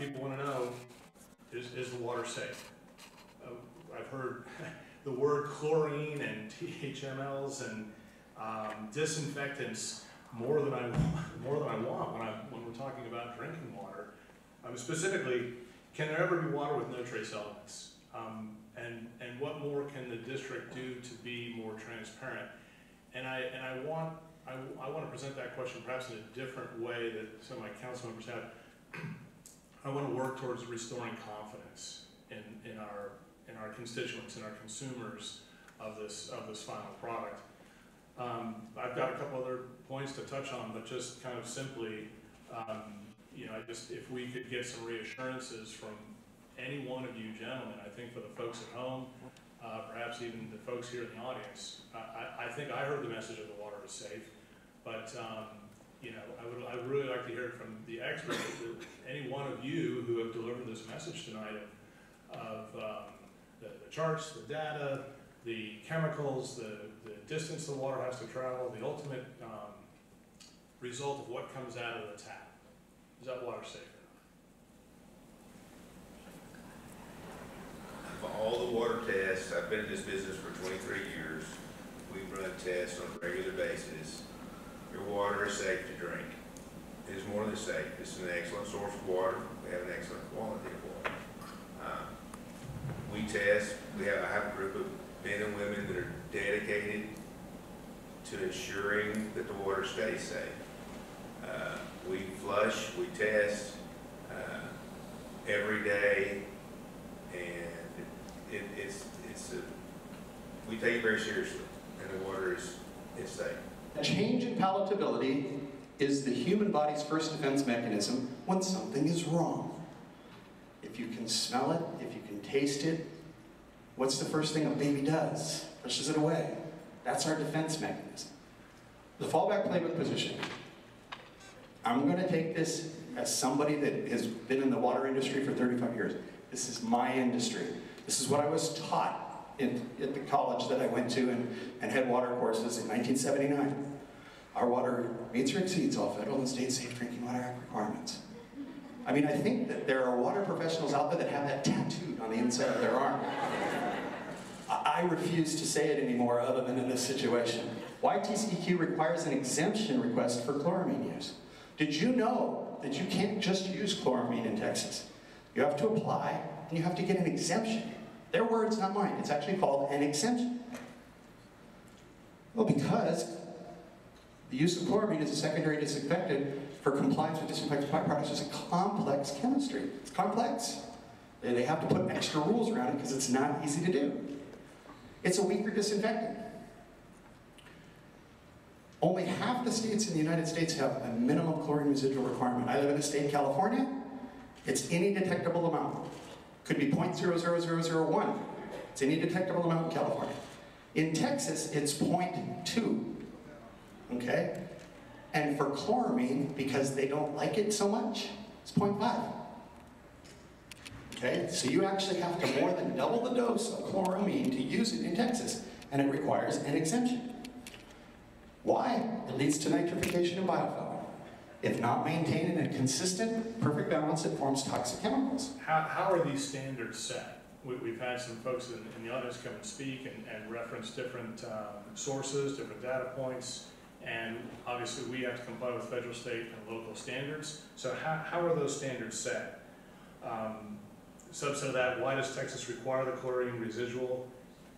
People want to know, is the water safe? I've heard the word chlorine and THMLs and disinfectants more than I want when we're talking about drinking water. Specifically, can there ever be water with no trace elements? And what more can the district do to be more transparent? And I want to present that question perhaps in a different way that some of my council members have. I want to work towards restoring confidence in our constituents, in our consumers of this final product. I've got a couple other points to touch on, but just kind of simply, if we could get some reassurances from any one of you gentlemen, I think for the folks at home, perhaps even the folks here in the audience, I think I heard the message of the water is safe, but I would really like to hear it from the expert, any one of you who have delivered this message tonight of the charts, the data, the chemicals, the distance the water has to travel, the ultimate result of what comes out of the tap. Is that water safe enough? For all the water tests, I've been in this business for 23 years. We run tests on a regular basis. Your water is safe to drink. It is more than safe. It's an excellent source of water. We have an excellent quality of water. We test. I have a group of men and women that are dedicated to ensuring that the water stays safe. We flush, we test every day, and we take it very seriously, and the water it's safe. Change in palatability is the human body's first defense mechanism when something is wrong. If you can smell it, if you can taste it, what's the first thing a baby does? Pushes it away. That's our defense mechanism. The fallback playbook position. I'm going to take this as somebody that has been in the water industry for 35 years. This is my industry. This is what I was taught at the college that I went to and had water courses in 1979. Our water meets or exceeds all federal and state safe drinking water act requirements. I mean, I think that there are water professionals out there that have that tattooed on the inside of their arm. I refuse to say it anymore other than in this situation. YTCQ requires an exemption request for chloramine use. Did you know that you can't just use chloramine in Texas? You have to apply and you have to get an exemption. Their words, not mine. It's actually called an exemption. Well, because the use of chloramine as a secondary disinfectant for compliance with disinfectant byproducts is a complex chemistry. It's complex. They have to put extra rules around it because it's not easy to do. It's a weaker disinfectant. Only half the states in the United States have a minimum chlorine residual requirement. I live in a state, California. It's any detectable amount. Could be 0.00001. It's any detectable amount in California. In Texas, it's 0.2. Okay? And for chloramine, because they don't like it so much, it's 0.5. Okay? So you actually have to more than double the dose of chloramine to use it in Texas, and it requires an exemption. Why? It leads to nitrification and biofilm. If not maintained in a consistent, perfect balance, it forms toxic chemicals. How are these standards set? We've had some folks in the audience come and speak and reference different sources, different data points, and obviously we have to comply with federal, state, and local standards. So how are those standards set? Subset of that, why does Texas require the chlorine residual?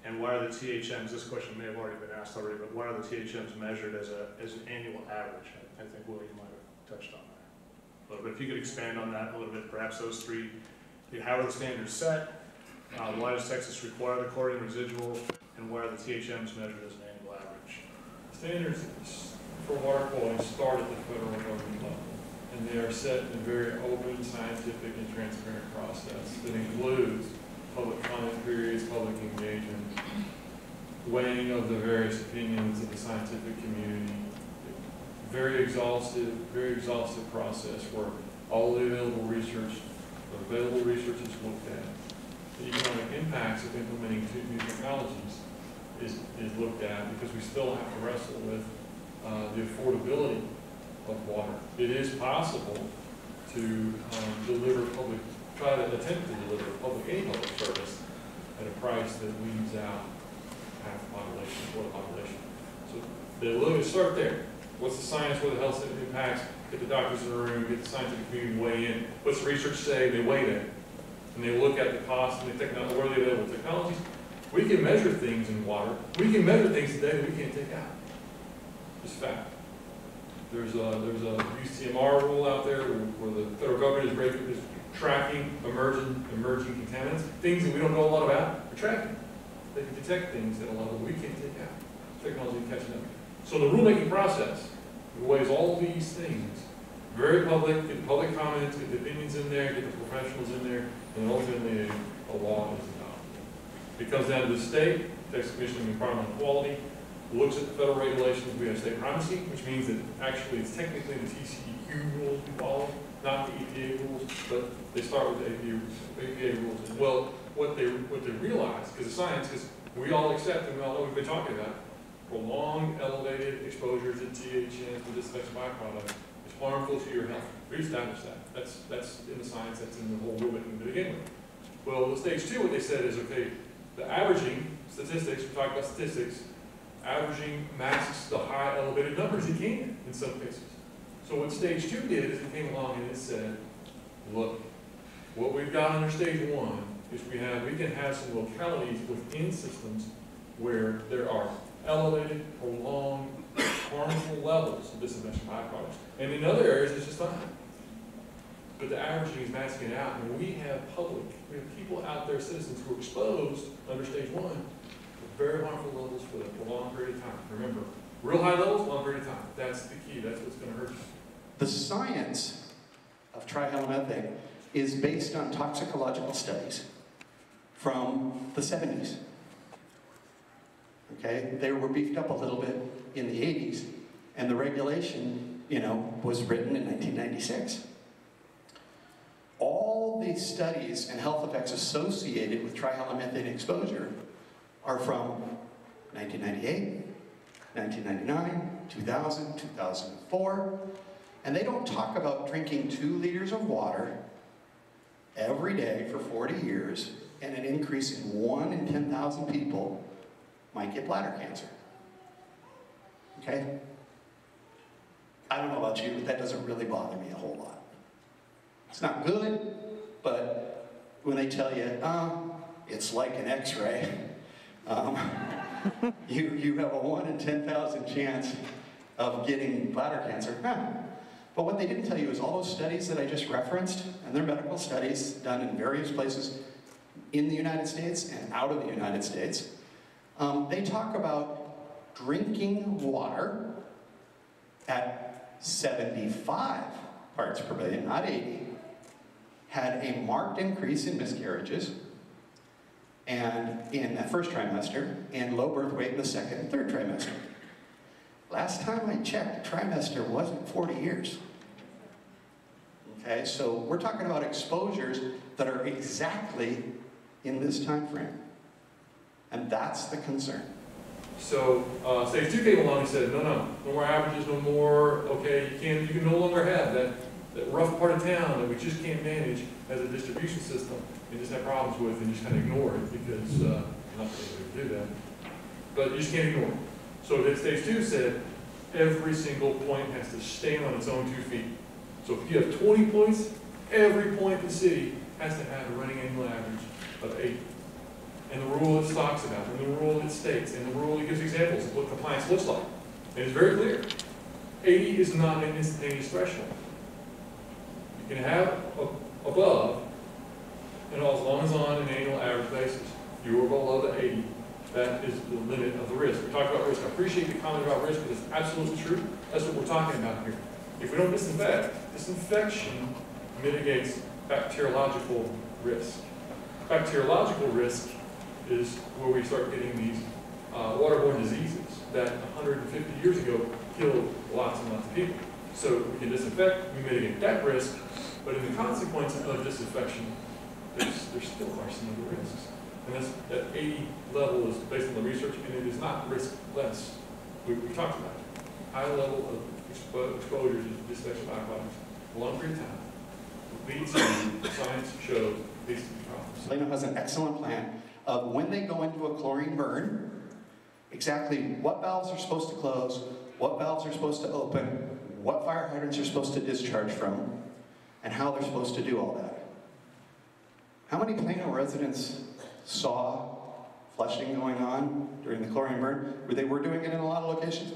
And why are the THMs, this question may have already been asked already, but why are the THMs measured as an annual average? I think, Will, you might have touched on that a little bit. If you could expand on that a little bit, perhaps those three, how are the standards set? Why does Texas require the chlorine residual? And why are the THMs measured as an annual average? Standards for water quality start at the federal government level, and they are set in a very open, scientific, and transparent process that includes public comment periods, public engagement, weighing of the various opinions of the scientific community. Very exhaustive process where all the available research is looked at. The economic impacts of implementing two new technologies is looked at, because we still have to wrestle with the affordability of water. It is possible to try to attempt to deliver any public service at a price that weans out half the population or the population. So they literally start there. What's the science, what are the health impacts? Get the doctors in the room, get the scientific community weigh in. What's the research say? They weigh that. And they look at the cost and the technology, what are the available technologies. We can measure things in water. We can measure things today that we can't take out. Just fact. There's a UCMR rule out there where the federal government is tracking emerging contaminants, things that we don't know a lot about. They're tracking. They can detect things at a level we can't take out. Technology catching up. So the rulemaking process weighs all these things. Very public, get the public comments, get the opinions in there, get the professionals in there, and ultimately a law is adopted. It comes down to the state, Texas Commission on Environmental Quality, looks at the federal regulations. We have state primacy, which means that actually it's technically the TCEQ rules we follow, not the EPA rules, but they start with the EPA rules as well. What they realize, because of science, because we all accept and we all know what we've been talking about, prolonged elevated exposure to THN for disinfection byproduct is harmful to your health. We established that. That's in the science, that's in the whole rulemaking to begin with. Well, the stage two, what they said is, okay, the averaging statistics, we talked about statistics, averaging masks the high elevated numbers it can in some cases. So what stage two did is it came along and it said, look, what we've got under stage one is we can have some localities within systems where there are elevated, prolonged, harmful levels of disinfection byproducts. And in other areas, it's just fine. But the averaging is masking it out, and we have people out there, citizens who are exposed under stage one to very harmful levels for a prolonged period of time. Remember, real high levels, long period of time. That's the key. That's what's going to hurt you. The science of trihalomethane is based on toxicological studies from the 70s. Okay, they were beefed up a little bit in the 80s, and the regulation, was written in 1996. All these studies and health effects associated with trihalomethane exposure are from 1998, 1999, 2000, 2004, and they don't talk about drinking 2 liters of water every day for 40 years and an increase in 1 in 10,000 people might get bladder cancer. Okay? I don't know about you, but that doesn't really bother me a whole lot. It's not good, but when they tell you, it's like an x-ray, you have a 1 in 10,000 chance of getting bladder cancer. But what they didn't tell you is all those studies that I just referenced, and they're medical studies done in various places in the United States and out of the United States, they talk about drinking water at 75 parts per billion, not 80, had a marked increase in miscarriages and in the first trimester and low birth weight in the second and third trimester. Last time I checked, a trimester wasn't 40 years. Okay, so we're talking about exposures that are exactly in this time frame. And that's the concern. So stage 2 came along and said, no more averages, no more, okay, you can no longer have that rough part of town that we just can't manage as a distribution system and just have problems with and just kind of ignore it because, not that we do that, but you just can't ignore it. So then stage 2 said, every single point has to stand on its own 2 feet. So if you have 20 points, every point in the city has to have a running annual average of 8. And the rule it talks about, and the rule it states, and the rule it gives examples of what compliance looks like. And it's very clear. 80 is not an instantaneous threshold. You can have above, and as long as on an annual average basis, you are below the 80. That is the limit of the risk. We talked about risk. I appreciate the comment about risk because it's absolutely true. That's what we're talking about here. If we don't disinfect, disinfection mitigates bacteriological risk. Bacteriological risk is where we start getting these waterborne diseases that 150 years ago killed lots and lots of people. So we can disinfect, we mitigate that risk, but in the consequence of disinfection, there's still are some other risks. And that 80 level is based on the research, and it is not risk-less. We talked about it. High level of exposure to disinfection byproducts, a long period of time, leads to, science shows, leads to problems. Plano has an excellent plan of when they go into a chlorine burn, exactly what valves are supposed to close, what valves are supposed to open, what fire hydrants are supposed to discharge from, and how they're supposed to do all that. How many Plano residents saw flushing going on during the chlorine burn? They were doing it in a lot of locations.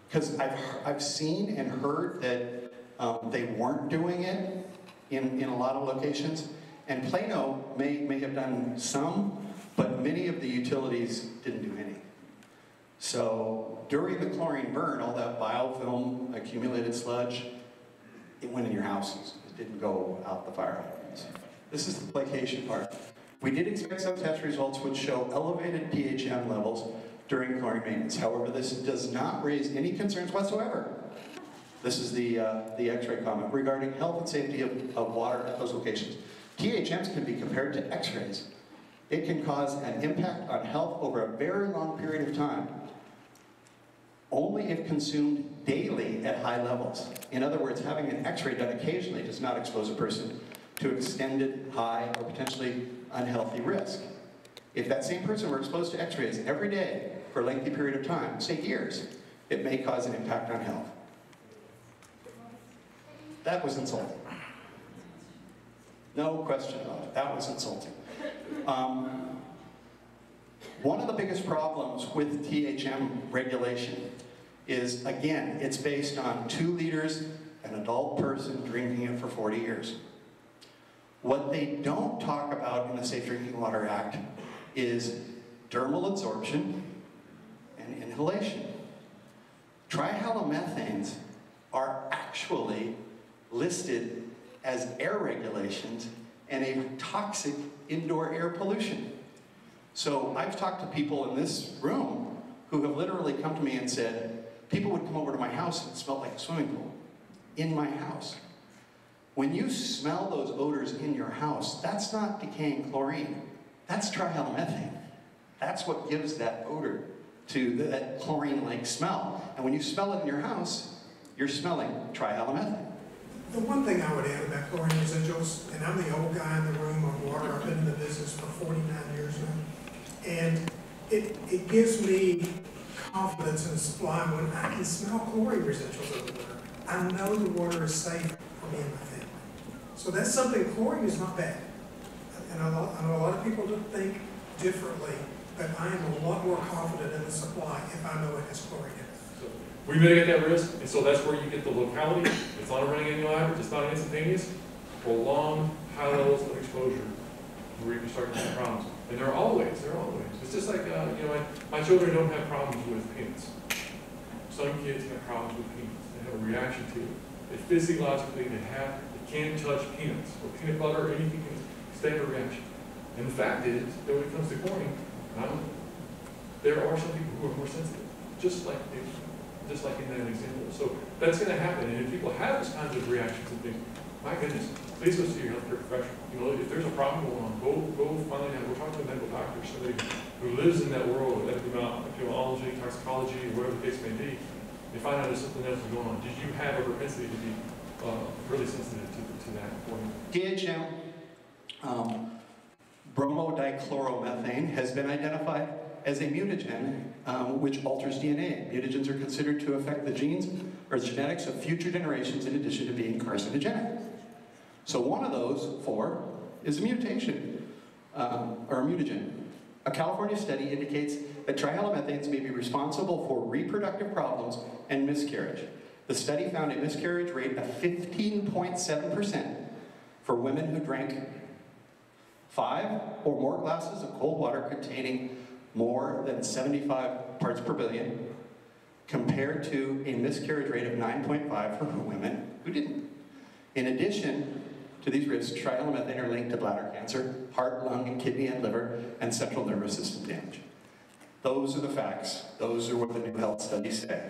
Because I've seen and heard that they weren't doing it in a lot of locations. And Plano may have done some, but many of the utilities didn't do any. So during the chlorine burn, all that biofilm, accumulated sludge, it went in your houses. It didn't go out the fire hydrants. This is the placation part. We did expect some test results which show elevated PHM levels during chlorine maintenance. However, this does not raise any concerns whatsoever. This is the X-ray comment regarding health and safety of water at those locations. THMs can be compared to X-rays. It can cause an impact on health over a very long period of time, only if consumed daily at high levels. In other words, having an X-ray done occasionally does not expose a person to extended, high, or potentially unhealthy risk. If that same person were exposed to X-rays every day for a lengthy period of time, say years, it may cause an impact on health. That was insulting. No question about it. That was insulting. One of the biggest problems with THM regulation is, again, it's based on 2 liters, an adult person drinking it for 40 years. What they don't talk about in the Safe Drinking Water Act is dermal absorption and inhalation. Trihalomethanes are actually listed as air regulations and a toxic indoor air pollution. So I've talked to people in this room who have literally come to me and said, people would come over to my house and it smelled like a swimming pool in my house. When you smell those odors in your house, that's not decaying chlorine. That's trihalomethane. That's what gives that odor to that chlorine-like smell. And when you smell it in your house, you're smelling trihalomethane. The one thing I would add about chlorine residuals, and I'm the old guy in the room on water, I've been in the business for 49 years now, and it gives me confidence in the supply when I can smell chlorine residuals over there. I know the water is safe for me and my family. So that's something, chlorine is not bad. And I know a lot of people think differently, but I am a lot more confident in the supply if I know it has chlorine in it. So we mitigate that risk, and so that's where you get the locality. It's not a running annual average, it's not instantaneous. Prolonged high levels of exposure where you can start to have problems. And there are always. It's just like, you know, my children don't have problems with peanuts. Some kids have problems with peanuts. They have a reaction to it. They physiologically, they can't touch peanuts or peanut butter or anything. They have a reaction. And the fact is that when it comes to chlorine, there are some people who are more sensitive, just like in that example. So that's going to happen. And if people have those kinds of reactions and things, my goodness, please go see your healthcare professional. You know, if there's a problem going on, go find out. We're talking to a medical doctor, somebody who lives in that world, epidemiology, toxicology, whatever the case may be. They find out there's something else going on. Did you have a propensity to be really sensitive to that point? DHM, bromodichloromethane, has been identified as a mutagen which alters DNA. Mutagens are considered to affect the genes or genetics of future generations in addition to being carcinogenic. So one of those 4 is a mutation, or a mutagen. A California study indicates that trihalomethanes may be responsible for reproductive problems and miscarriage. The study found a miscarriage rate of 15.7% for women who drank 5 or more glasses of cold water containing more than 75 parts per billion, compared to a miscarriage rate of 9.5 for women who didn't. In addition to these risks, trihalomethanes are linked to bladder cancer, heart, lung, and kidney and liver, and central nervous system damage. Those are the facts. Those are what the new health studies say.